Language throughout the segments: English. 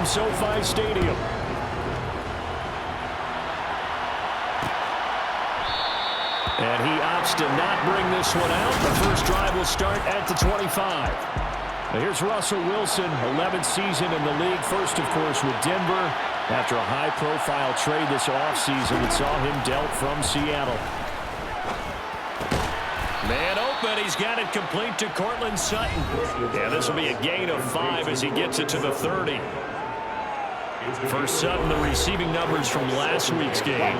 from SoFi Stadium. And he opts to not bring this one out. The first drive will start at the 25. Now here's Russell Wilson, 11th season in the league. First, of course, with Denver. After a high-profile trade this offseason that saw him dealt from Seattle. Man open. He's got it complete to Cortland Sutton. Yeah, this will be a gain of 5 as he gets it to the 30. For Sutton, the receiving numbers from last week's game.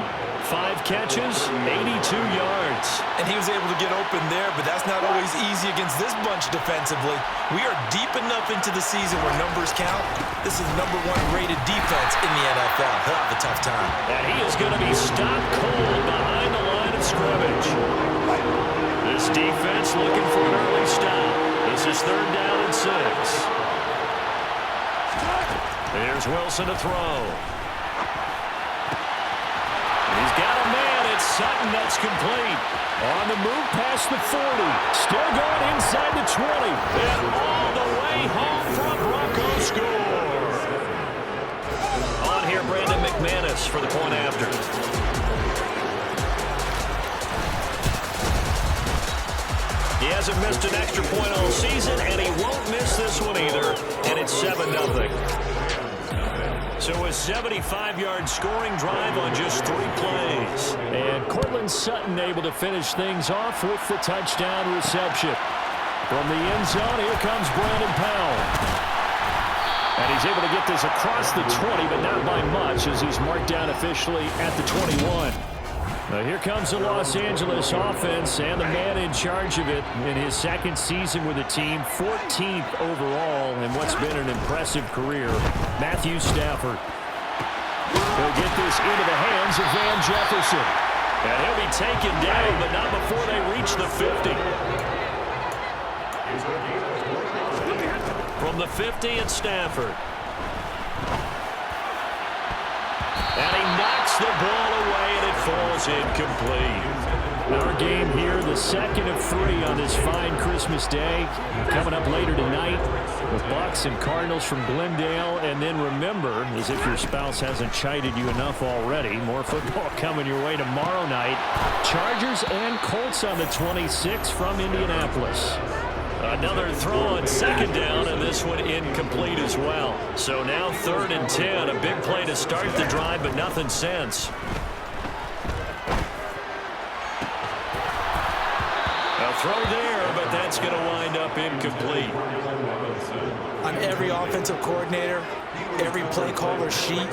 5 catches, 82 yards. And he was able to get open there, but that's not always easy against this bunch defensively. We are deep enough into the season where numbers count. This is #1 rated defense in the NFL. He'll have a tough time. And he is going to be stopped cold behind the line of scrimmage. This defense looking for an early stop. This is 3rd down and 6. Here's Wilson to throw. He's got a man. It's Sutton. That's complete. On the move past the 40. Still going inside the 20. And all the way home for a Broncos score. On here, Brandon McManus for the point after. He hasn't missed an extra point all season, and he won't miss this one either. And it's 7-0. So a 75-yard scoring drive on just 3 plays. And Cortland Sutton able to finish things off with the touchdown reception. From the end zone, here comes Brandon Powell. And he's able to get this across the 20, but not by much as he's marked down officially at the 21. Now here comes the Los Angeles offense and the man in charge of it in his 2nd season with the team, 14th overall in what's been an impressive career, Matthew Stafford. He'll get this into the hands of Van Jefferson. And he'll be taken down, but not before they reach the 50. From the 50, it's Stafford. And he knocks the ball away, and it falls incomplete. Our game here, the 2nd of 3 on this fine Christmas day. Coming up later tonight with Bucks and Cardinals from Glendale. And then remember, as if your spouse hasn't chided you enough already, more football coming your way tomorrow night. Chargers and Colts on the 26th from Indianapolis. Another throw on 2nd down, and this one incomplete as well. So now 3rd and 10. A big play to start the drive, but nothing since. A throw there, but that's going to wind up incomplete. On every offensive coordinator, every play caller sheet,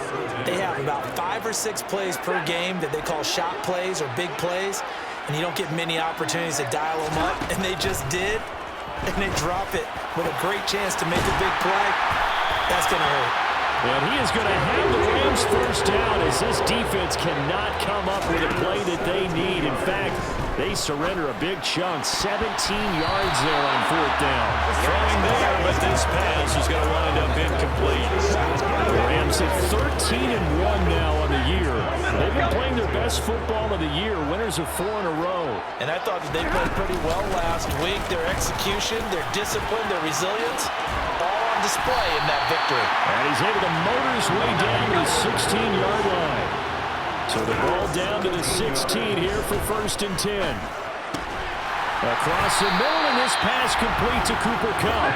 they have about 5 or 6 plays per game that they call shot plays or big plays, and you don't get many opportunities to dial them up, and they just did. And they drop it with a great chance to make a big play. That's going to hurt. And he is going to have the Rams first down as this defense cannot come up with a play that they need. In fact, they surrender a big chunk, 17 yards there on 4th down. Throwing there, but this pass is going to wind up incomplete. The Rams at 13-1 now on the year. They've been playing their best football of the year, winners of 4 in a row. And I thought that they played pretty well last week. Their execution, their discipline, their resilience, all on display in that victory. And he's able to motor his way down to the 16-yard line. So the ball down to the 16 here for 1st and 10. Across the middle, and this pass complete to Cooper Kupp.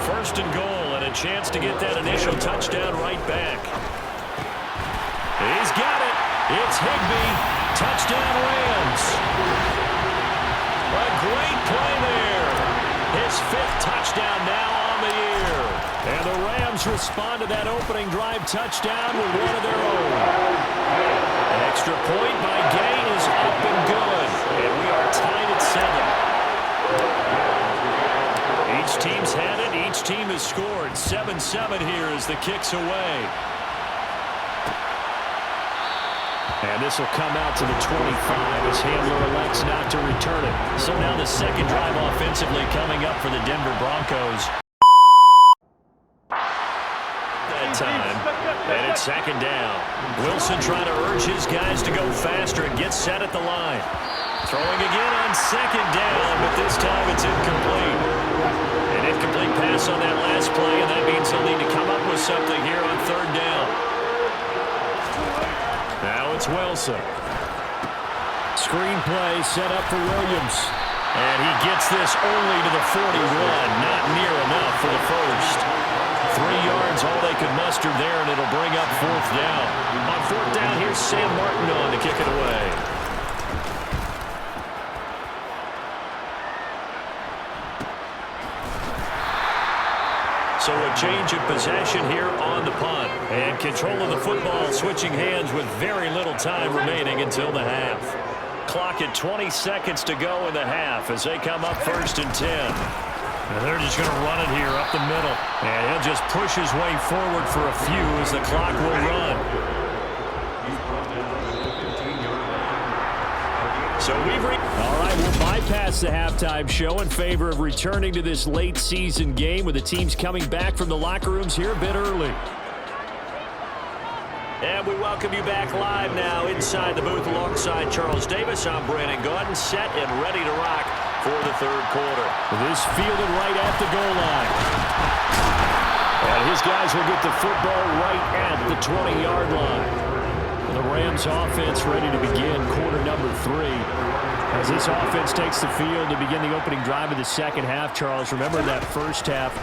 1st and goal, and a chance to get that initial touchdown right back. He's got it. It's Higbee. Touchdown Rams. A great play there. His 5th touchdown now on the year. And the Rams respond to that opening drive touchdown with one of their own. An extra point by Gay is up and good. And we are tied at 7. Each team's had it. Each team has scored. 7-7 here as the kick's away. And this will come out to the 25 as Handler elects not to return it. So now the 2nd drive offensively coming up for the Denver Broncos. That time. And it's 2nd down. Wilson trying to urge his guys to go faster and get set at the line. Throwing again on 2nd down, but this time it's incomplete. An incomplete pass on that last play, and that means he'll need to come up with something here Wilson. Screen play set up for Williams. And he gets this only to the 41. Not near enough for the first. 3 yards, all they could muster there, and it'll bring up 4th down. On 4th down, here's Sam Martin on to kick it away. So a change of possession here on the punt. And control of the football switching hands with very little time remaining until the half. Clock at 20 seconds to go in the half as they come up 1st and 10. And they're just going to run it here up the middle. And he'll just push his way forward for a few as the clock will run. So we've all right, we'll bypass the halftime show in favor of returning to this late season game with the teams coming back from the locker rooms here a bit early. And we welcome you back live now inside the booth alongside Charles Davis. I'm Brandon Gaudin, set and ready to rock for the 3rd quarter. This fielded right at the goal line. And his guys will get the football right at the 20-yard line. The Rams offense ready to begin quarter number 3. As this offense takes the field to begin the opening drive of the 2nd half, Charles, remember that first half,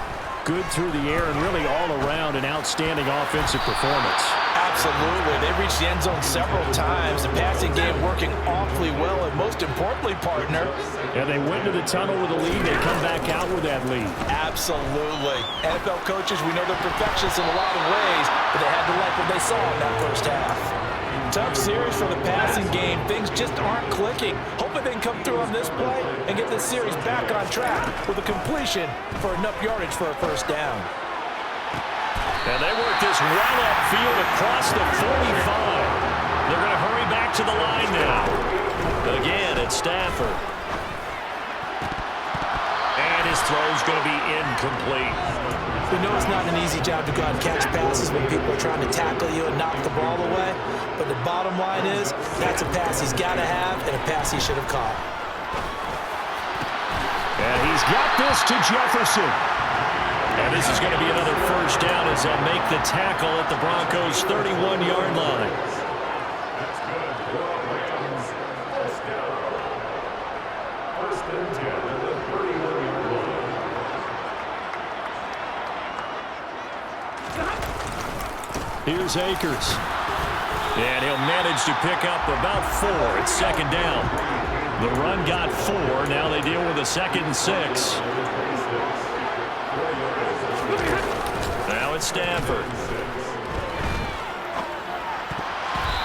good through the air and really all around an outstanding offensive performance. Absolutely. They reached the end zone several times. The passing game working awfully well, and most importantly, partner. Yeah, they went to the tunnel with a lead. They come back out with that lead. Absolutely. NFL coaches, we know they're perfectionists in a lot of ways, but they had to like what they saw in that first half. Tough series for the passing game. Things just aren't clicking. Hoping they can come through on this play and get this series back on track with a completion for enough yardage for a 1st down. And they work this well upfield across the 45. They're going to hurry back to the line now. Again, it's Stafford. And his throw's going to be incomplete. We know it's not an easy job to go out and catch passes when people are trying to tackle you and knock the ball away. But the bottom line is, that's a pass he's got to have and a pass he should have caught. And he's got this to Jefferson. And this is going to be another 1st down as they'll make the tackle at the Broncos' 31-yard line. Here's Akers. And he'll manage to pick up about 4. It's 2nd down. The run got 4. Now they deal with a 2nd and 6. Now it's Stafford.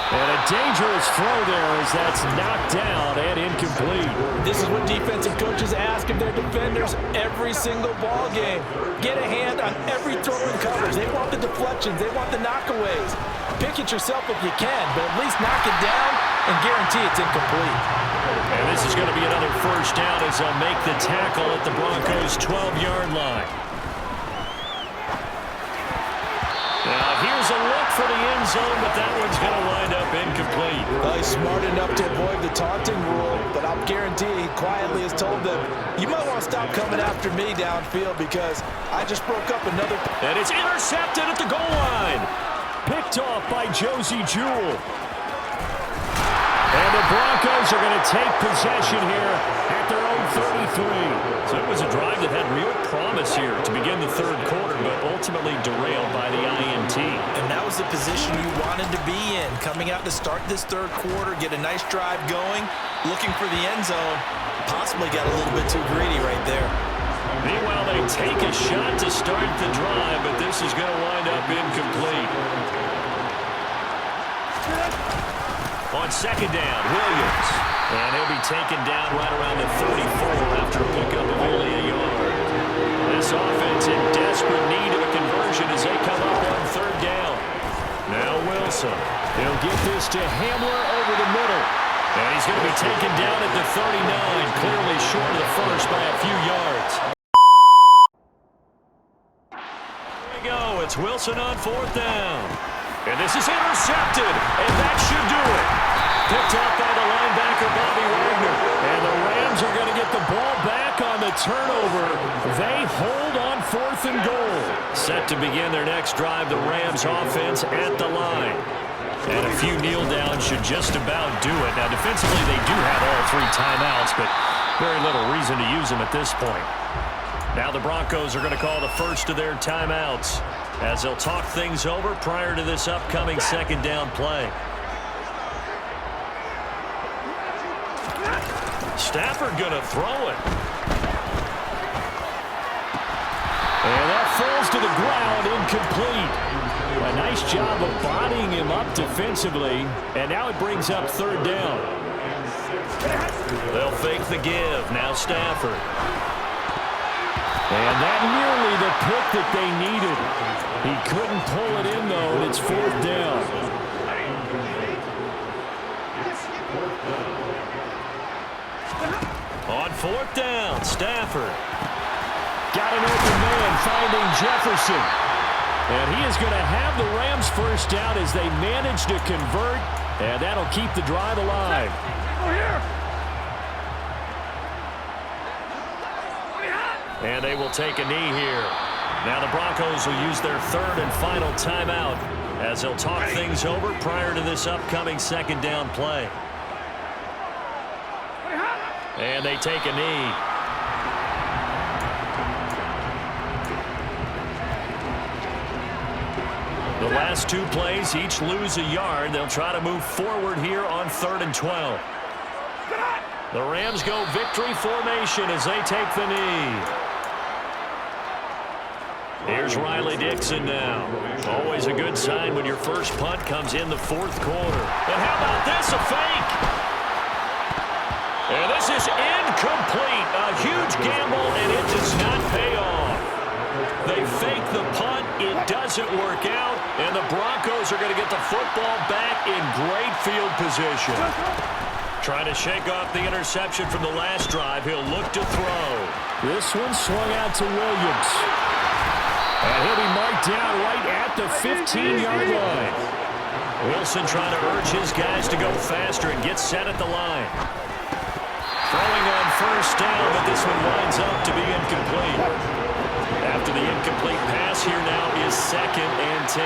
And a dangerous throw there as that's knocked down and incomplete. This is what defensive coaches ask of their defenders every single ball game. Get a hand on every throw in coverage. They want the deflections. They want the knockaways. Pick it yourself if you can, but at least knock it down and guarantee it's incomplete. And this is going to be another 1st down as they'll make the tackle at the Broncos' 12-yard line. Now here's a look for the end zone, but that one's going to wind up incomplete. Well, he's smart enough to avoid the taunting rule, but I'll guarantee he quietly has told them, you might want to stop coming after me downfield because I just broke up another. And it's intercepted at the goal line. Picked off by Josie Jewell. And the Broncos are going to take possession here at their own 33. So it was a drive that had real promise here to begin the 3rd quarter, but ultimately derailed by the INT. And that was the position you wanted to be in, coming out to start this 3rd quarter, get a nice drive going, looking for the end zone. Possibly got a little bit too greedy right there. Meanwhile, they take a shot to start the drive, but this is going to wind up incomplete. On 2nd down, Williams. And he'll be taken down right around the 34 after a pickup of only a yard. This offense in desperate need of a conversion as they come up on 3rd down. Now Wilson. He'll get this to Hamler over the middle. And he's going to be taken down at the 39, clearly short of the first by a few yards. Here we go. It's Wilson on 4th down. And this is intercepted, and that should do it. Picked up by the linebacker, Bobby Wagner. And the Rams are going to get the ball back on the turnover. They hold on 4th and goal. Set to begin their next drive, the Rams offense at the line. And a few kneel downs should just about do it. Now, defensively, they do have all 3 timeouts, but very little reason to use them at this point. Now the Broncos are going to call the first of their timeouts as they'll talk things over prior to this upcoming second down play. Stafford going to throw it. And that falls to the ground, incomplete. A nice job of bodying him up defensively, and now it brings up third down. They'll fake the give. Now Stafford. And that nearly the pick that they needed. He couldn't pull it in, though, and it's fourth down. On fourth down, Stafford. Got an open man, finding Jefferson. And he is going to have the Rams first down as they manage to convert, and that'll keep the drive alive. And they will take a knee here. Now the Broncos will use their third and final timeout as they'll talk things over prior to this upcoming second down play. And they take a knee. The last 2 plays each lose a yard. They'll try to move forward here on 3rd and 12. The Rams go victory formation as they take the knee. Here's Riley Dixon now. Always a good sign when your first punt comes in the 4th quarter. And how about this, a fake? And this is incomplete. A huge gamble, and it does not pay off. They fake the punt. It doesn't work out, and the Broncos are going to get the football back in great field position. Trying to shake off the interception from the last drive. He'll look to throw. This one swung out to Williams. And he'll be marked down right at the 15-yard line. Wilson trying to urge his guys to go faster and get set at the line. Throwing on first down, but this one winds up to be incomplete. After the incomplete pass, here now is 2nd and 10.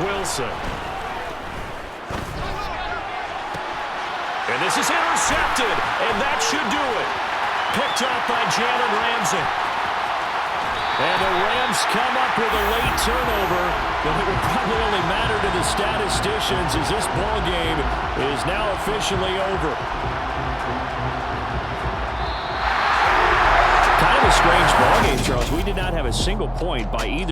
Wilson. And this is intercepted, and that should do it. Picked up by Jalen Ramsey. And the Rams come up with a late turnover, but it will probably only matter to the statisticians as this ball game is now officially over. Kind of a strange ball game, Charles. We did not have a single point by either.